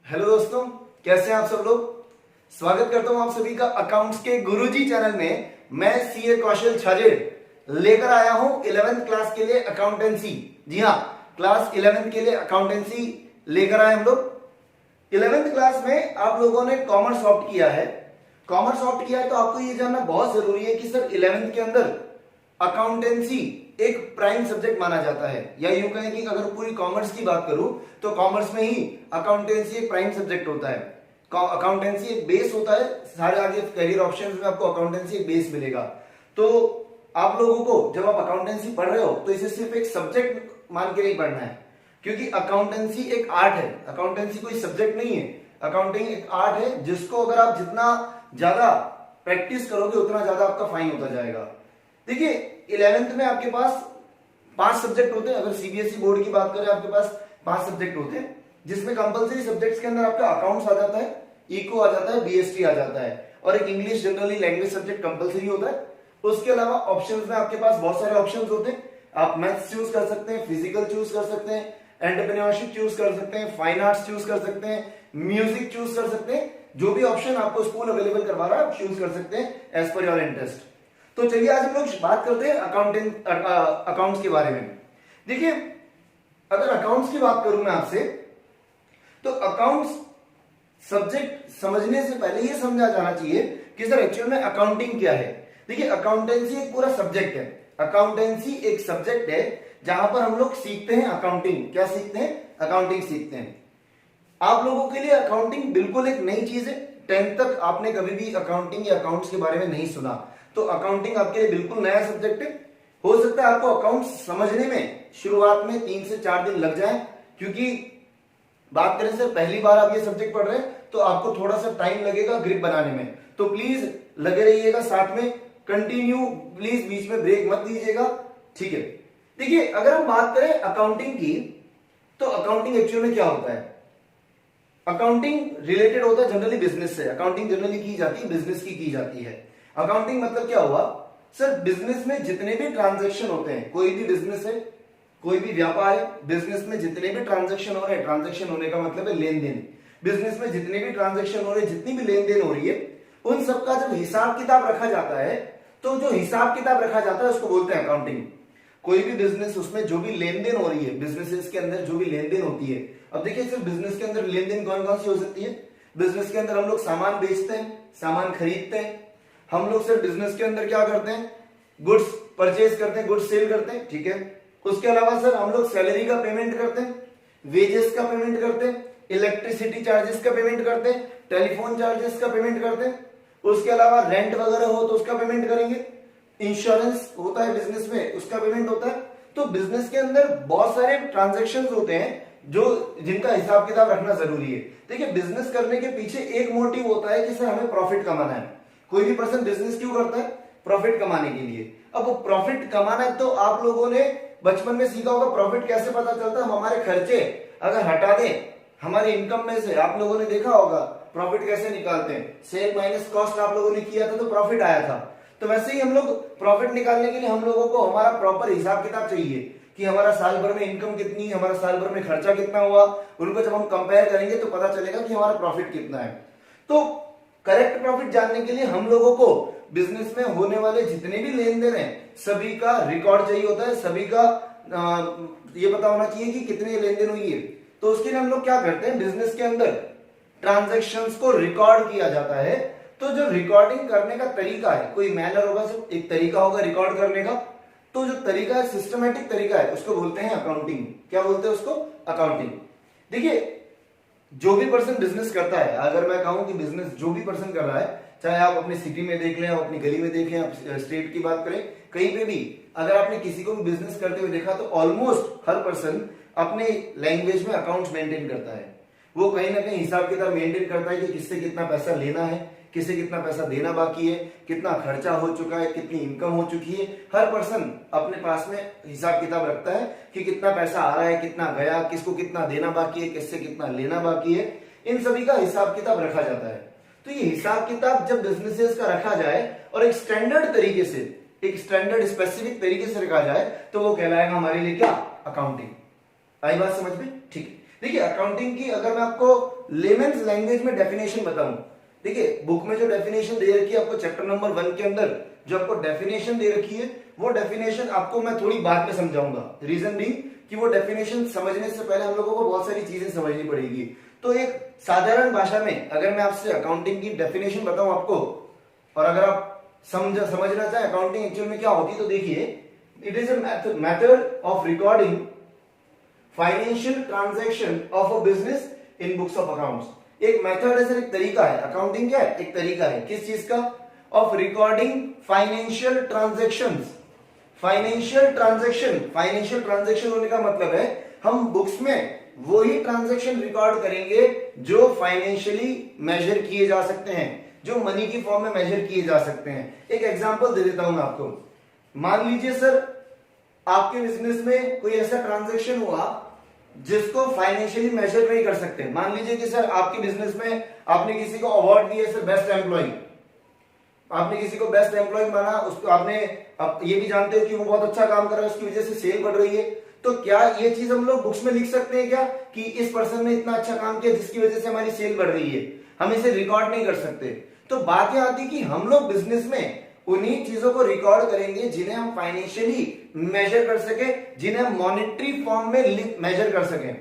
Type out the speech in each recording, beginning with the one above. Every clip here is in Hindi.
हेलो दोस्तों, कैसे हैं आप सब लोग। स्वागत करता हूं आप सभी का अकाउंट्स के गुरुजी चैनल में। मैं सीए कौशल छाजेड़ लेकर आया हूं 11th क्लास के लिए अकाउंटेंसी। जी हाँ, क्लास 11th के लिए अकाउंटेंसी लेकर आए हम लोग। 11th क्लास में आप लोगों ने कॉमर्स ऑप्ट किया है। कॉमर्स ऑप्ट किया है तो आपको ये जानना बहुत जरूरी है कि सर 11th के अंदर अकाउंटेंसी एक प्राइम सब्जेक्ट माना जाता है, या यूं कहें कि अगर पूरी कॉमर्स की बात करूं तो कॉमर्स में ही अकाउंटेंसी एक प्राइम सब्जेक्ट होता है। अकाउंटेंसी एक बेस होता है, सारे आगे करियर ऑप्शंस में आपको अकाउंटेंसी एक बेस मिलेगा। तो आप लोगों को जब आप अकाउंटेंसी पढ़ रहे हो तो इसे सिर्फ एक सब्जेक्ट मान के नहीं पढ़ना है, क्योंकि अकाउंटेंसी एक आर्ट है। अकाउंटेंसी कोई सब्जेक्ट नहीं है, अकाउंटिंग एक आर्ट है जिसको अगर आप जितना ज्यादा प्रैक्टिस करोगे उतना ज्यादा आपका फाइन होता जाएगा। देखिए 11th में आपके पास 5 सब्जेक्ट होते हैं। अगर सीबीएसई बोर्ड की बात करें आपके पास 5 सब्जेक्ट होते हैं, जिसमें कंपलसरी सब्जेक्ट्स के अंदर आपका अकाउंट्स आ जाता है, इको आ जाता है, बीएसटी आ जाता है, और एक English generally language subject compulsory होता है। उसके अलावा ऑप्शंस में आपके पास बहुत सारे ऑप्शंस होते हैं। आप मैथ्स चूज कर सकते हैं, फिजिकल चूज कर सकते हैं, एंटरप्रेन्योरशिप चूज कर सकते हैं, फाइन आर्ट्स चूज कर सकते हैं, म्यूजिक चूज कर सकते हैं। जो भी ऑप्शन आपको स्कूल अवेलेबल करवा रहा है आप चूज कर सकते हैं एज पर योर इंटरेस्ट। तो चलिए आज हम लोग बात करते हैं अकाउंट्स के बारे में। देखिए अगर अकाउंट्स की बात करूं मैं आपसे, तो अकाउंट्स सब्जेक्ट समझने से पहले ये समझा जाना चाहिए कि सर एक्चुअल में अकाउंटिंग क्या है। देखिए अकाउंटेंसी एक पूरा सब्जेक्ट है। अकाउंटेंसी एक सब्जेक्ट है जहां पर हम लोग सीखते हैं अकाउंटिंग। क्या सीखते हैं? अकाउंटिंग सीखते हैं। आप लोगों के लिए अकाउंटिंग बिल्कुल एक नई चीज है। 10th तक आपने कभी भी अकाउंटिंग या अकाउंट्स के बारे में नहीं सुना, तो अकाउंटिंग आपके लिए बिल्कुल नया सब्जेक्ट है। हो सकता है आपको अकाउंट्स समझने में शुरुआत में 3 से 4 दिन लग जाए, क्योंकि बात करें सर पहली बार आप ये सब्जेक्ट पढ़ रहे हैं तो आपको थोड़ा सा टाइम लगेगा ग्रिप बनाने में। तो प्लीज लगे रहिएगा साथ में, कंटिन्यू, प्लीज बीच में ब्रेक मत दीजिएगा, ठीक है। देखिए अगर हम बात करें अकाउंटिंग की, तो अकाउंटिंग एक्चुअल में क्या होता है? अकाउंटिंग रिलेटेड होता है जनरली बिजनेस से। अकाउंटिंग जनरली की जाती है बिजनेस की जाती है। अकाउंटिंग मतलब क्या हुआ सर? बिजनेस में जितने भी ट्रांजैक्शन होते हैं, कोई भी बिजनेस है, कोई भी व्यापार है, बिजनेस में जितने भी ट्रांजैक्शन हो रहे हैं, ट्रांजैक्शन होने का मतलब है लेन देन। बिजनेस में जितने भी ट्रांजैक्शन हो रहे हैं, जितनी भी लेन देन हो रही है, उन सबका जब हिसाब किताब रखा जाता है, तो जो हिसाब किताब रखा जाता है उसको बोलते हैं अकाउंटिंग। कोई भी बिजनेस, उसमें जो भी लेन देन हो रही है, बिजनेसेस के अंदर जो भी लेन देन होती है। अब देखिए सिर्फ बिजनेस के अंदर लेन देन कौन कौन सी हो सकती है? बिजनेस के अंदर हम लोग सामान बेचते हैं, सामान खरीदते हैं। हम लोग सिर्फ बिजनेस के अंदर क्या करते हैं? गुड्स परचेज करते हैं, गुड्स सेल करते हैं, ठीक है। उसके अलावा सर हम लोग सैलरी का पेमेंट करते हैं, वेजेस का पेमेंट करते हैं, इलेक्ट्रिसिटी चार्जेस का पेमेंट करते हैं, टेलीफोन चार्जेस का पेमेंट करते हैं। उसके अलावा रेंट वगैरह हो तो उसका पेमेंट करेंगे। इंश्योरेंस होता है बिजनेस में, उसका पेमेंट होता है। तो बिजनेस के अंदर बहुत सारे ट्रांजैक्शंस होते हैं जिनका हिसाब किताब रखना जरूरी है। देखिए बिजनेस करने के पीछे एक मोटिव होता है कि सर हमें प्रॉफिट कमाना है। कोई भी पर्सन बिजनेस क्यों करता है? प्रॉफिट कमाने के लिए। अब वो प्रॉफिट कमाना है तो आप लोगों ने बचपन में सीखा होगा प्रॉफिट कैसे पता चलता है। हम हमारे खर्चे अगर हटा दें हमारे इनकम में से, आप लोगों ने देखा होगा प्रॉफिट कैसे निकालते हैं। सेल माइनस कॉस्ट आप लोगों ने किया था तो प्रॉफिट आया था। तो वैसे ही हम लोग प्रॉफिट निकालने के लिए हम लोगों को हमारा प्रॉपर हिसाब किताब चाहिए कि हमारा साल भर में इनकम कितनी है, हमारा साल भर में खर्चा कितना हुआ। उनको जब हम कंपेयर करेंगे तो पता चलेगा कि हमारा प्रॉफिट कितना है। तो करेक्ट प्रॉफिट जानने के लिए हम लोगों को बिजनेस में होने वाले जितने भी लेन देन है सभी का रिकॉर्ड चाहिए होता है। सभी का ये पता होना चाहिए कि कितने लेन देन हुई है। तो उसके लिए हम लोग क्या करते हैं? बिजनेस के अंदर ट्रांजैक्शंस को रिकॉर्ड किया जाता है। तो जो रिकॉर्डिंग करने का तरीका है, कोई मैनर होगा, सब एक तरीका होगा रिकॉर्ड करने का। तो जो तरीका है, सिस्टमेटिक तरीका है, उसको बोलते हैं अकाउंटिंग। क्या बोलते हैं उसको? अकाउंटिंग। देखिए जो भी पर्सन बिजनेस करता है, अगर मैं कहूं कि बिजनेस जो भी पर्सन कर रहा है, चाहे आप अपनी सिटी में देख लें, आप अपनी गली में देखें, आप स्टेट की बात करें, कहीं पे भी अगर आपने किसी को भी बिजनेस करते हुए देखा तो ऑलमोस्ट हर पर्सन अपने लैंग्वेज में अकाउंट्स मेंटेन करता है। वो कहीं ना कहीं हिसाब किताब मेंटेन करता है कि किससे कितना पैसा लेना है, किसे कितना पैसा देना बाकी है, कितना खर्चा हो चुका है, कितनी इनकम हो चुकी है। हर पर्सन अपने पास में हिसाब किताब रखता है कि कितना पैसा आ रहा है, कितना गया, किसको कितना देना बाकी है, किससे कितना लेना बाकी है। इन सभी का हिसाब किताब रखा जाता है। तो ये हिसाब किताब जब बिजनेसेस का रखा जाए और एक स्टैंडर्ड तरीके से, एक स्टैंडर्ड स्पेसिफिक तरीके से रखा जाए, तो वो कहलाएगा हमारे लिए क्या? अकाउंटिंग। आई बात समझ में? ठीक है। देखिए अकाउंटिंग की अगर मैं आपको लेमेन्स लैंग्वेज में डेफिनेशन बताऊं, देखिए बुक में जो डेफिनेशन दे रखी है आपको चैप्टर नंबर 1 के अंदर जो आपको डेफिनेशन दे रखी है वो डेफिनेशन आपको मैं थोड़ी बाद में समझाऊंगा। रीजन भी कि वो डेफिनेशन समझने से पहले हम लोगों को बहुत सारी चीजें समझनी पड़ेगी। तो एक साधारण भाषा में अगर मैं आपसे अकाउंटिंग की डेफिनेशन बताऊं आपको, और अगर आप समझना चाहें अकाउंटिंग एक्चुअल में क्या होती है, तो देखिए it is a method of recording financial transaction of a business in books of accounts. एक मेथड है सर, एक तरीका है। अकाउंटिंग क्या है? एक तरीका है। किस चीज का? Of recording financial transactions. Financial transaction होने का मतलब है हम बुक्स में वही ट्रांजैक्शन रिकॉर्ड करेंगे जो फाइनेंशियली मेजर किए जा सकते हैं, जो मनी की फॉर्म में मेजर किए जा सकते हैं। एक एग्जांपल दे देता हूं मैं आपको। मान लीजिए सर आपके बिजनेस में कोई ऐसा ट्रांजैक्शन हुआ जिसको फाइनेंशियली मेजर नहीं कर सकते। मान लीजिए कि सर आपके बिजनेस में आपने किसी को अवार्ड दिया सर बेस्ट एम्प्लॉय, आपने किसी को बेस्ट एम्प्लॉय माना, उसको आपने आप ये भी जानते हो कि वो बहुत अच्छा काम कर रहा है, उसकी वजह से सेल बढ़ रही है। तो क्या ये चीज हम लोग बुक्स में लिख सकते हैं क्या कि इस पर्सन ने इतना अच्छा काम किया जिसकी वजह से हमारी सेल बढ़ रही है? हम इसे रिकॉर्ड नहीं कर सकते। तो बात यह आती कि हम लोग बिजनेस में उन्हीं चीजों को रिकॉर्ड करेंगे जिन्हें हम फाइनेंशियली मेजर कर सके, जिन्हें हम मॉनेटरी फॉर्म में मेजर कर सकें।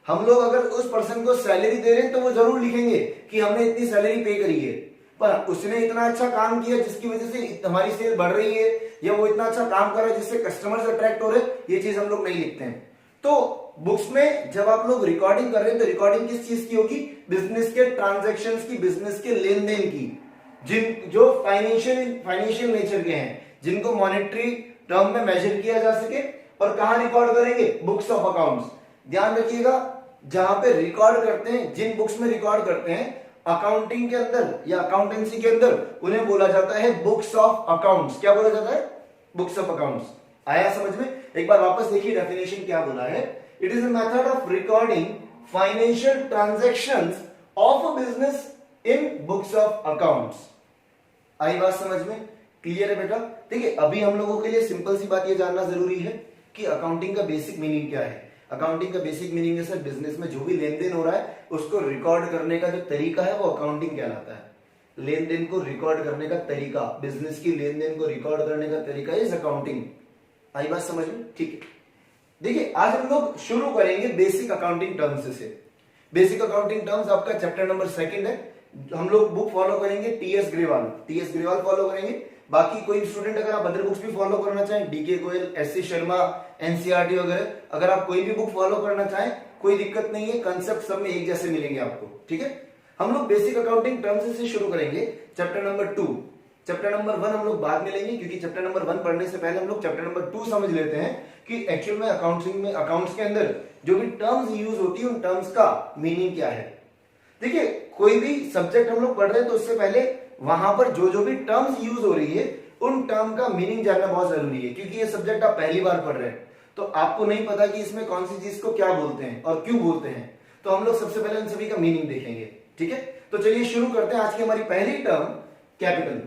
हम लोग अगर उस पर्सन को सैलरी दे रहे हैं तो वो जरूर लिखेंगे कि हमने इतनी सैलरी पे करी है, पर उसने इतना अच्छा काम किया जिसकी वजह से हमारी सेल बढ़ रही है, या वो इतना अच्छा काम कर रहा है जिससे कस्टमर्स अट्रैक्ट हो रहे हैं, ये चीज हम लोग नहीं लिखते हैं। तो बुक्स में जब आप लोग रिकॉर्डिंग कर रहे हैं तो रिकॉर्डिंग किस चीज की होगी? बिजनेस के ट्रांजैक्शंस की, बिजनेस के लेन देन की, जिन जो फाइनेंशियल नेचर के हैं, जिनको मॉनेटरी टर्म में मेजर किया जा सके। और कहां रिकॉर्ड करेंगे? Books of accounts. ध्यान रखिएगा, जहां पे रिकॉर्ड करते हैं, जिन बुक्स में रिकॉर्ड करते हैं अकाउंटिंग के अंदर या अकाउंटेंसी के अंदर, उन्हें बोला जाता है बुक्स ऑफ अकाउंट्स। क्या बोला जाता है? Books of accounts. आया समझ में? एक बार वापस देखिए डेफिनेशन क्या बोला है। It is a method of recording financial transactions of a business in books of accounts. आई बात समझ में? क्लियर है बेटा? देखिए अभी हम लोगों के लिए सिंपल सी बात ये जानना जरूरी है कि अकाउंटिंग का बेसिक मीनिंग क्या है। अकाउंटिंग का बेसिक मीनिंग है सर बिजनेस में जो भी लेन देन हो रहा है उसको रिकॉर्ड करने का जो तरीका है वो अकाउंटिंग कहलाता है। लेन देन को रिकॉर्ड करने का तरीका, बिजनेस की लेन देन को रिकॉर्ड करने का तरीका इज अकाउंटिंग। आई बात समझ में? ठीक है, देखिए आज हम लोग शुरू करेंगे बेसिक अकाउंटिंग टर्म्स से। बेसिक अकाउंटिंग टर्म्स आपका चैप्टर नंबर 2 है। हम लोग बुक फॉलो करेंगे टीएस ग्रेवाल फॉलो करेंगे। बाकी कोई स्टूडेंट अगर आप अदर बुक्स भी फॉलो करना चाहें, D K Goyal, S C Sharma, NCERT वगैरह, अगर आप कोई भी बुक फॉलो करना चाहें कोई दिक्कत नहीं है, कंसेप्ट सब में एक जैसे मिलेंगे आपको। ठीक है, हम लोग बेसिक अकाउंटिंग टर्म्स से शुरू करेंगे। चैप्टर नंबर 2, चैप्टर नंबर 1 हम लोग बाद में लेंगे क्योंकि चैप्टर नंबर 1 पढ़ने से पहले हम लोग चैप्टर नंबर 2 समझ लेते हैं कि एक्चुअल में अकाउंट्स के अंदर जो भी टर्म्स यूज होती है उन टर्म्स का मीनिंग क्या है। देखिए कोई भी सब्जेक्ट हम लोग पढ़ रहे हैं तो उससे पहले वहां पर जो भी टर्म्स यूज हो रही है उन टर्म का मीनिंग जानना बहुत जरूरी है, क्योंकि ये सब्जेक्ट आप पहली बार पढ़ रहे हैं तो आपको नहीं पता कि इसमें कौन सी चीज को क्या बोलते हैं और क्यों बोलते हैं। तो हम लोग सबसे पहले उन सभी का मीनिंग देखेंगे। ठीक है, तो चलिए शुरू करते हैं। आज की हमारी पहली टर्म कैपिटल।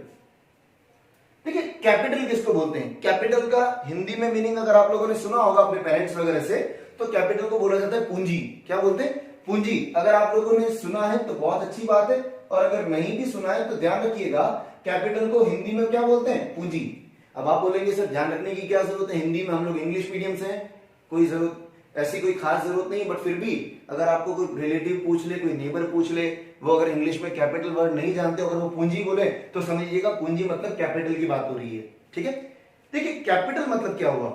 देखिए कैपिटल किसको बोलते हैं? कैपिटल का हिंदी में मीनिंग अगर आप लोगों ने सुना होगा अपने पेरेंट्स वगैरह से, तो कैपिटल को बोला जाता है पूंजी। क्या बोलते हैं? पूंजी। अगर आप लोगों ने सुना है तो बहुत अच्छी बात है, और अगर नहीं भी सुना है तो ध्यान रखिएगा कैपिटल को हिंदी में क्या बोलते हैं? पूंजी। अब आप बोलेंगे सर ध्यान रखने की क्या जरूरत है, हिंदी में हम लोग इंग्लिश मीडियम से हैं, कोई जरूरत ऐसी कोई खास जरूरत नहीं, बट फिर भी अगर आपको कोई रिलेटिव पूछ ले, कोई नेबर पूछ ले, वो अगर इंग्लिश में कैपिटल वर्ड नहीं जानते, अगर वो पूंजी बोले तो समझिएगा पूंजी मतलब कैपिटल की बात हो रही है। ठीक है, देखिए कैपिटल मतलब क्या हुआ।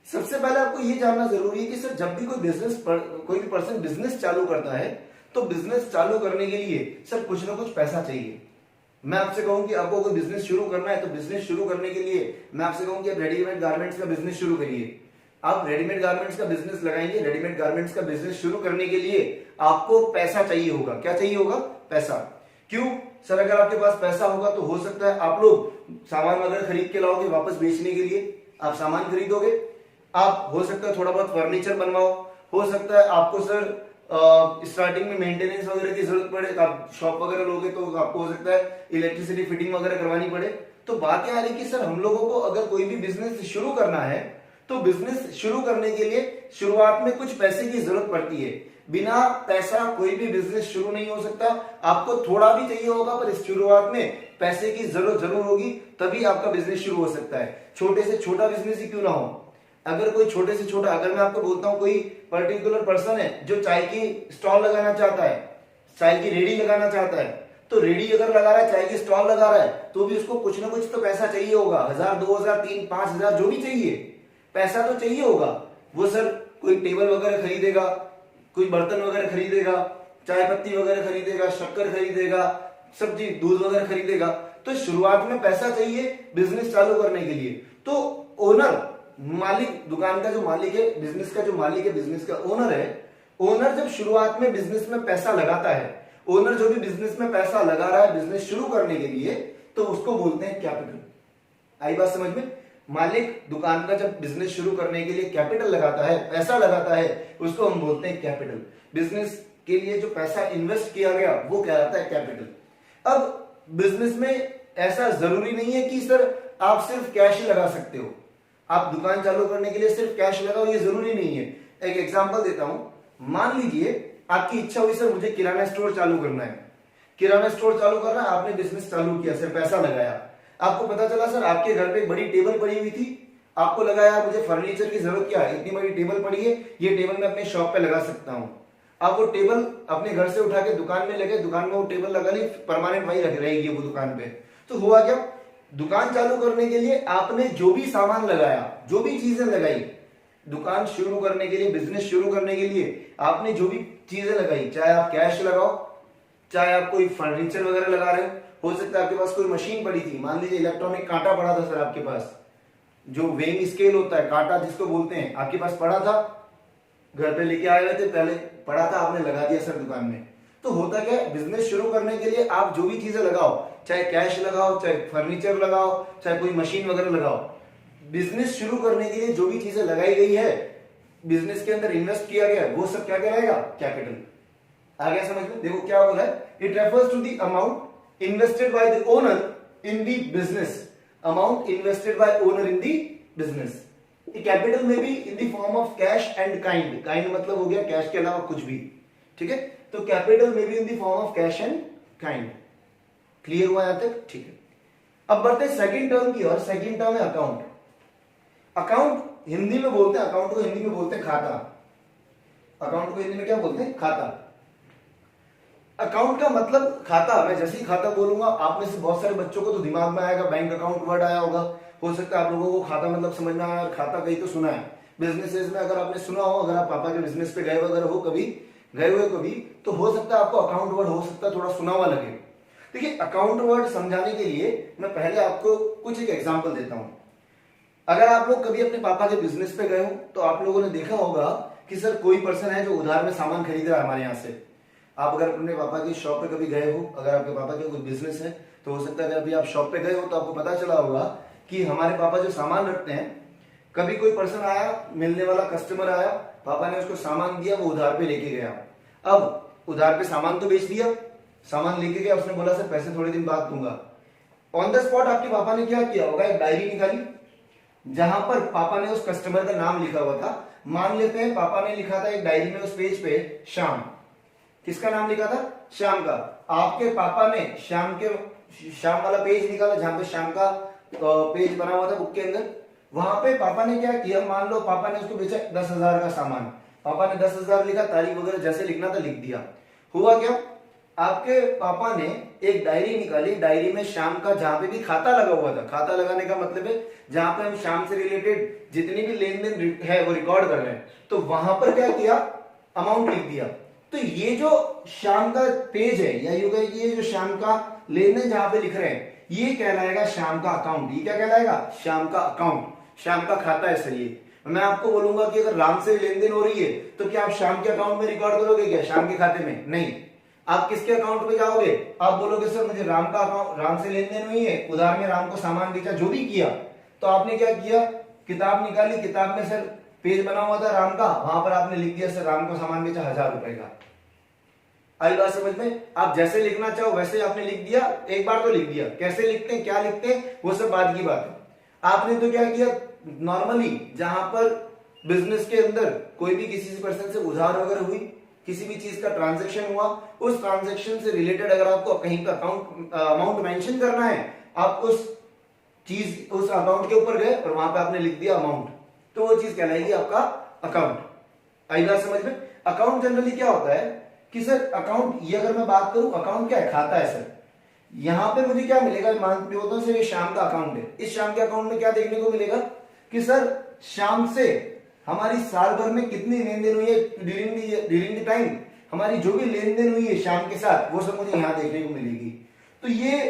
सबसे पहले आपको ये जानना जरूरी है कि सर जब भी कोई भी पर्सन बिजनेस चालू करता है तो बिजनेस चालू करने के लिए सर कुछ ना कुछ पैसा चाहिए। मैं आपसे कहूं कि आपको कोई बिजनेस शुरू करना है तो बिजनेस शुरू करने के लिए मैं आपसे कहूं कि आप रेडीमेड गारमेंट्स का बिजनेस शुरू करिए। आप रेडीमेड गारमेंट्स का बिजनेस लगाएंगे, रेडीमेड गारमेंट्स का बिजनेस शुरू करने के लिए आपको पैसा चाहिए होगा। क्या चाहिए होगा? पैसा। क्यों सर? अगर आपके पास पैसा होगा तो हो सकता है आप लोग सामान वगैरह खरीद के लाओगे वापस बेचने के लिए, आप सामान खरीदोगे, आप हो सकता है थोड़ा बहुत फर्नीचर बनवाओ, हो सकता है आपको सर स्टार्टिंग में मेंटेनेंस वगैरह की जरूरत पड़े, आप शॉप वगैरह लोगे तो आपको हो सकता है इलेक्ट्रिसिटी फिटिंग वगैरह करवानी पड़े। तो बात यह आ रही कि सर हम लोगों को अगर कोई भी बिजनेस शुरू करना है तो बिजनेस शुरू करने के लिए शुरुआत में कुछ पैसे की जरूरत पड़ती है। बिना पैसा कोई भी बिजनेस शुरू नहीं हो सकता। आपको थोड़ा भी चाहिए होगा, पर इस शुरुआत में पैसे की जरूरत जरूर होगी, तभी आपका बिजनेस शुरू हो सकता है। छोटे से छोटा बिजनेस ही क्यों ना हो, अगर कोई छोटे से छोटा, अगर मैं आपको बोलता हूं कोई पर्टिकुलर पर्सन है जो चाय की स्टॉल लगाना चाहता है, चाय की रेडी लगाना चाहता है, तो रेडी अगर लगा रहा है, चाय की स्टॉल लगा रहा है, तो भी उसको कुछ ना कुछ तो पैसा चाहिए होगा। 1000, 2000, 3000, 5000 जो भी चाहिए, पैसा तो चाहिए होगा। वो सर कोई टेबल वगैरह खरीदेगा, कोई बर्तन वगैरह खरीदेगा, चाय पत्ती वगैरह खरीदेगा, शक्कर खरीदेगा, सब्जी दूध वगैरह खरीदेगा, तो शुरुआत में पैसा चाहिए बिजनेस चालू करने के लिए। तो ओनर, मालिक, दुकान का जो मालिक है, बिजनेस का जो मालिक है, बिजनेस का ओनर है, ओनर जब शुरुआत में बिजनेस में पैसा लगाता है, ओनर जो भी बिजनेस में पैसा लगा रहा है बिजनेस शुरू करने के लिए, तो उसको बोलते हैं कैपिटल। आई बात समझ में? मालिक दुकान का जब बिजनेस शुरू करने के लिए कैपिटल लगाता है, पैसा लगाता है, उसको हम बोलते हैं कैपिटल। बिजनेस के लिए जो पैसा इन्वेस्ट किया गया वो कहलाता है कैपिटल। अब बिजनेस में ऐसा जरूरी नहीं है कि सर आप सिर्फ कैश ही लगा सकते हो, आप दुकान चालू करने के लिए सिर्फ कैश लगाओ, ये जरूरी नहीं है। एक एग्जांपल देता हूं, मान लीजिए आपकी इच्छा हुई सर मुझे किराना स्टोर चालू करना है, किराना स्टोर चालू करना है, आपने बिजनेस चालू किया, सर पैसा लगाया, आपको पता चला सर आपके घर पे एक बड़ी टेबल पड़ी हुई थी, आपको लगा यार मुझे फर्नीचर की जरूरत क्या है, इतनी बड़ी टेबल पड़ी है, ये टेबल मैं अपने शॉप पे लगा सकता हूँ। आप वो टेबल अपने घर से उठा के दुकान में लगे, दुकान में वो टेबल लगा ली, परमानेंट वही रहेगी वो दुकान पे। तो हुआ क्या, दुकान चालू करने के लिए आपने जो भी सामान लगाया, जो भी चीजें लगाई, दुकान शुरू करने के लिए, बिजनेस शुरू करने के लिए आपने जो भी चीजें लगाई, चाहे आप कैश लगाओ, चाहे आप कोई फर्नीचर वगैरह लगा रहे हो सकता है आपके पास कोई मशीन पड़ी थी, मान लीजिए इलेक्ट्रॉनिक कांटा पड़ा था सर आपके पास, जो वेइंग स्केल होता है, कांटा जिसको बोलते हैं, आपके पास पड़ा था, घर पे लेके आए हुए थे, पहले पड़ा था, आपने लगा दिया सर दुकान में। तो होता क्या है, बिजनेस शुरू करने के लिए आप जो भी चीजें लगाओ, चाहे कैश लगाओ, चाहे फर्नीचर लगाओ, चाहे कोई मशीन वगैरह लगाओ, बिजनेस शुरू करने के लिए जो भी चीजें लगाई गई है, बिजनेस के अंदर इन्वेस्ट किया गया, वो सब क्या कहलाएगा, कैपिटल। आ गया समझ में? देखो क्या बोला है, it refers to the amount invested by the owner in the business, amount invested by owner in the business. Capital में भी in the form of cash and kind, kind मतलब हो गया कैश के अलावा कुछ भी, ठीक है। तो कैपिटल में भी in the form of cash and kind. Clear हुआ यहां तक? ठीक है। अब बढ़ते सेकंड टर्म की ओर। सेकंड टर्म है अकाउंट। अकाउंट हिंदी में बोलते हैं, अकाउंट को हिंदी में बोलते हैं खाता। अकाउंट को हिंदी में क्या बोलते हैं, खाता। अकाउंट का मतलब खाता। मैं जैसे ही खाता बोलूंगा आप में से बहुत सारे बच्चों को तो दिमाग में आएगा, बैंक अकाउंट वर्ड आया होगा, हो सकता है आप लोगों को खाता मतलब समझ में आया, खाता कहीं तो सुना है बिजनेसेस में। अगर आपने सुना हो, अगर आप पापा के बिजनेस पे गए वगैरह हो, कभी गए हुए कभी, तो हो सकता है आपको अकाउंट वर्ड हो सकता है थोड़ा सुना हुआ लगे। देखिए अकाउंट वर्ड समझाने के लिए मैं पहले आपको कुछ एक एग्जांपल देता हूं। अगर आप लोग कभी अपने पापा के बिजनेस पे गए हो तो आप लोगों ने देखा होगा कि सर कोई पर्सन है जो उधार में सामान खरीद रहा है हमारे यहाँ से। आप अगर अपने पापा की शॉप पे कभी गए हो, अगर आपके पापा का कोई बिजनेस है, तो हो सकता है अगर अभी आप शॉप पे गए हो तो आपको पता चला होगा कि हमारे पापा जो सामान रखते हैं, कभी कोई पर्सन आया, मिलने वाला कस्टमर आया, पापा ने उसको सामान दिया, वो उधार पे लेके गया। अब उधार पे सामान तो बेच दिया, सामान लेके गया, उसने बोला सर पैसे थोड़े दिन बाद दूंगा। ऑन द स्पॉट आपके पापा ने क्या किया होगा, एक डायरी निकाली जहां पर पापा ने उस कस्टमर का नाम लिखा हुआ था। मान लेते हैं पापा ने लिखा था एक डायरी में उस पेज पे श्याम। किसका नाम लिखा था, श्याम का। आपके पापा ने श्याम वाला पेज निकाला जहां पे श्याम का पेज बना हुआ था बुक के अंदर। वहां पे पापा ने क्या किया, मान लो पापा ने उसको बेचा 10,000 का सामान, पापा ने 10,000 लिखा, तारीख वगैरह जैसे लिखना था लिख दिया। हुआ क्या, आपके पापा ने एक डायरी निकाली, डायरी में श्याम का जहां पे भी खाता लगा हुआ था, खाता लगाने का मतलब है जहां पे हम श्याम से रिलेटेड जितनी भी लेन देन है वो रिकॉर्ड कर रहे हैं, तो वहां पर क्या किया, अमाउंट लिख दिया। तो ये जो श्याम का पेज है, या यूं कहें कि ये जो श्याम का लेन देन जहां पे लिख रहे हैं, ये कहलाएगा श्याम का अकाउंट। ये क्या कहलाएगा, श्याम का अकाउंट, श्याम का खाता है सर ये। मैं आपको बोलूंगा कि अगर राम से लेन देन हो रही है तो क्या आप श्याम के अकाउंट में रिकॉर्ड करोगे क्या, श्याम के खाते में? नहीं। आप किसके अकाउंट पे जाओगे, आप बोलोगे सर मुझे राम का अकाउंट, राम से लेन देन हुई है, उधार में राम को सामान बेचा, जो भी किया। तो आपने क्या किया, किताब निकाली, किताब में सर पेज बना हुआ था राम का, वहां पर आपने लिख दिया सर राम को सामान बेचा 1000 रुपए का। आई बात समझ में? आप जैसे लिखना चाहो वैसे आपने लिख दिया, एक बार तो लिख दिया। कैसे लिखते हैं, क्या लिखते हैं, वो सब बाद की बात है। आपने तो क्या किया, नॉर्मली जहां पर बिजनेस के अंदर कोई भी किसी पर्सन से उधार वगैरह हुई, किसी भी चीज का ट्रांजैक्शन हुआ, उस ट्रांजैक्शन से रिलेटेड अगर आपको कहीं का अमाउंट मेंशन करना है, आप उस अकाउंट के ऊपर गए और वहां पे आपने लिख दिया अमाउंट, तो वो चीज कहलाएगी आपका अकाउंट। आई बात समझ में? अकाउंट जनरली क्या होता है कि सर अकाउंट, ये अगर मैं बात करूं अकाउंट क्या है, खाता है सर। यहां पे मुझे क्या मिलेगा, मानते हो सर ये शाम का अकाउंट है, इस शाम के अकाउंट में क्या देखने को मिलेगा कि सर शाम से हमारी साल भर में कितनी लेन देन हुई है, ड्यूरिंग द टाइम हमारी जो भी लेन देन हुई है शाम के साथ, वो सब मुझे यहां देखने को मिलेगी। तो ये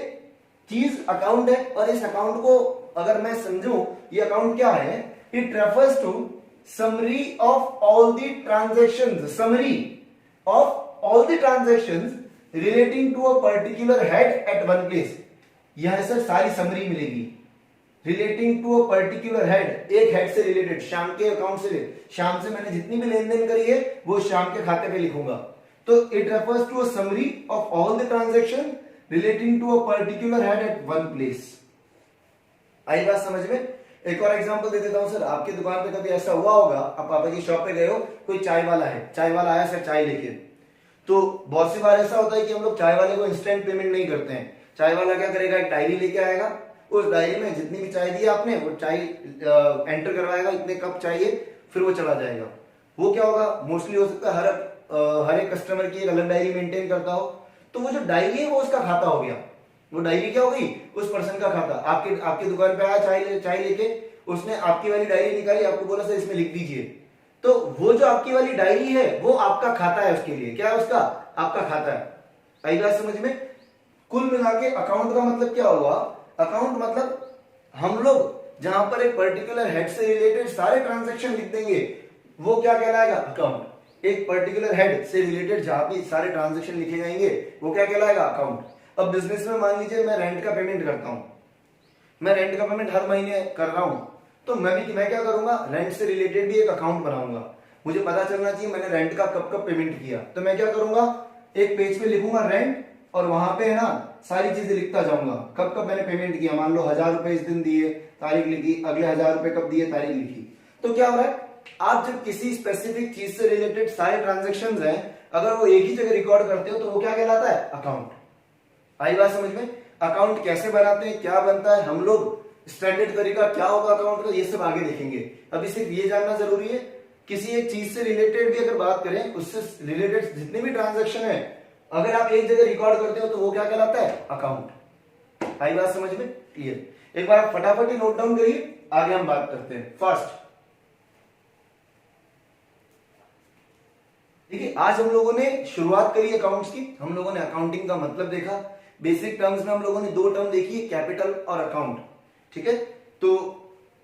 चीज अकाउंट है। और इस अकाउंट को अगर मैं समझूं, ये अकाउंट क्या है, it refers to summary of all the transactions relating to a particular head at one place। यहां सर सारी समरी मिलेगी, relating to a particular head, एक हेड से रिलेटेड, शाम के अकाउंट से, शाम से मैंने जितनी भी लेन देन करी है वो शाम के खाते पे लिखूंगा। तो it refers to a summary of all the transaction relating to a particular head at one place. आई बात समझ में? एक और एग्जांपल दे देता हूं सर, आपकी दुकान पे कभी ऐसा हुआ होगा, आप पापा की शॉप पे गए हो, कोई चाय वाला है, चाय वाला आया सर चाय लेके, तो बहुत सी बार ऐसा होता है कि हम लोग चाय वाले को इंस्टेंट पेमेंट नहीं करते हैं। चाय वाला क्या करेगा, एक डायरी लेके आएगा, उस डायरी में जितनी भी चाय दी आपने वो चाय एंटर करवाएगा, इतने कप चाहिए, फिर वो चला जाएगा। वो क्या होगा, मोस्टली हो सकता है हर एक कस्टमर की एक अलग डायरी मेंटेन करता हो, तो वो जो डायरी है वो उसका खाता हो गया, वो डायरी क्या हो गई, उस पर्सन का खाता। आपकी दुकान पे आया चाय लेके, उसने आपकी वाली डायरी निकाली, आपको बोला सर इसमें लिख दीजिए, तो वो जो आपकी वाली डायरी है वो आपका खाता है, उसके लिए क्या है, उसका आपका खाता है। आई बात समझ में? कुल मिला के अकाउंट का मतलब क्या हुआ, अकाउंट मतलब हम लोग जहां पर एक पर्टिकुलर हेड से रिलेटेड सारे ट्रांजैक्शन लिख देंगे, वो क्या कहलाएगा, अकाउंट। एक पर्टिकुलर हेड से रिलेटेड जहां भी सारे ट्रांजैक्शन लिखे जाएंगे वो क्या कहलाएगा, अकाउंट। अब बिजनेस में मान लीजिए मैं रेंट का पेमेंट करता हूं, मैं रेंट का पेमेंट हर महीने कर रहा हूं, तो मैं क्या करूंगा, रेंट से रिलेटेड भी एक अकाउंट बनाऊंगा। मुझे पता चलना चाहिए मैंने रेंट का कब पेमेंट किया, तो मैं क्या करूंगा, एक पेज पे लिखूंगा रेंट, और वहां पे है ना सारी चीजें लिखता जाऊंगा, कब मैंने पेमेंट किया। मान लो 1000 रुपए इस दिन दिए, तारीख लिखी, अगले 1000 रुपए कब दिए, तारीख लिखी। तो क्या हो रहा है, आप जब किसी स्पेसिफिक चीज से रिलेटेड सारे ट्रांजेक्शन हैं, अगर वो एक ही जगह रिकॉर्ड करते हो तो वो क्या कहलाता है, अकाउंट। आई बात समझ में? अकाउंट कैसे बनाते हैं, क्या बनता है, हम लोग स्टैंडर्ड तरीका क्या होगा अकाउंट का, ये सब आगे देखेंगे। अभी सिर्फ ये जानना जरूरी है, किसी एक चीज से रिलेटेड भी अगर बात करें, उससे रिलेटेड जितने भी ट्रांजैक्शन है, अगर आप एक जगह रिकॉर्ड करते हो तो वो क्या कहलाता है, अकाउंट। आई बात समझ में? क्लियर? एक बार आप फटाफट ही नोट डाउन करिए, आगे हम बात करते हैं। फर्स्ट, देखिए आज हम लोगों ने शुरुआत करी अकाउंट्स की, हम लोगों ने अकाउंटिंग का मतलब देखा, बेसिक टर्म्स में हम लोगों ने दो टर्म देखी, कैपिटल और अकाउंट, ठीक है। तो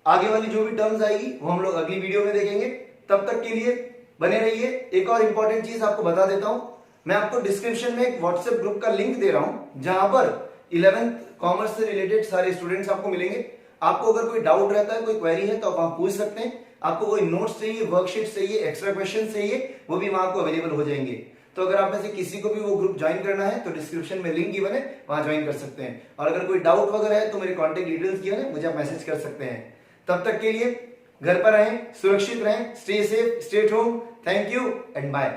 आगे वाली जो भी टर्म्स आएगी वो हम लोग अगली वीडियो में देखेंगे। तब तक के लिए बने रहिए। एक और इंपॉर्टेंट चीज आपको बता देता हूं, मैं आपको डिस्क्रिप्शन में एक व्हाट्सएप ग्रुप का लिंक दे रहा हूं, जहां पर 11th कॉमर्स से रिलेटेड सारे स्टूडेंट्स आपको मिलेंगे। आपको अगर कोई डाउट रहता है, कोई क्वेरी है, तो आप पूछ सकते हैं। आपको कोई नोट्स चाहिए, वर्कशीट चाहिए, एक्स्ट्रा क्वेश्चन चाहिए, वो भी वहां आपको अवेलेबल हो जाएंगे। तो अगर आप में से किसी को भी वो ग्रुप ज्वाइन करना है तो डिस्क्रिप्शन में लिंक गिवन है, वहां ज्वाइन कर सकते हैं। और अगर कोई डाउट वगैरह है तो मेरे कॉन्टेक्ट डिटेल्स गिवन है, मुझे आप मैसेज कर सकते हैं। तब तक के लिए घर पर रहें, सुरक्षित रहें, stay safe, stay at home. Thank you and bye.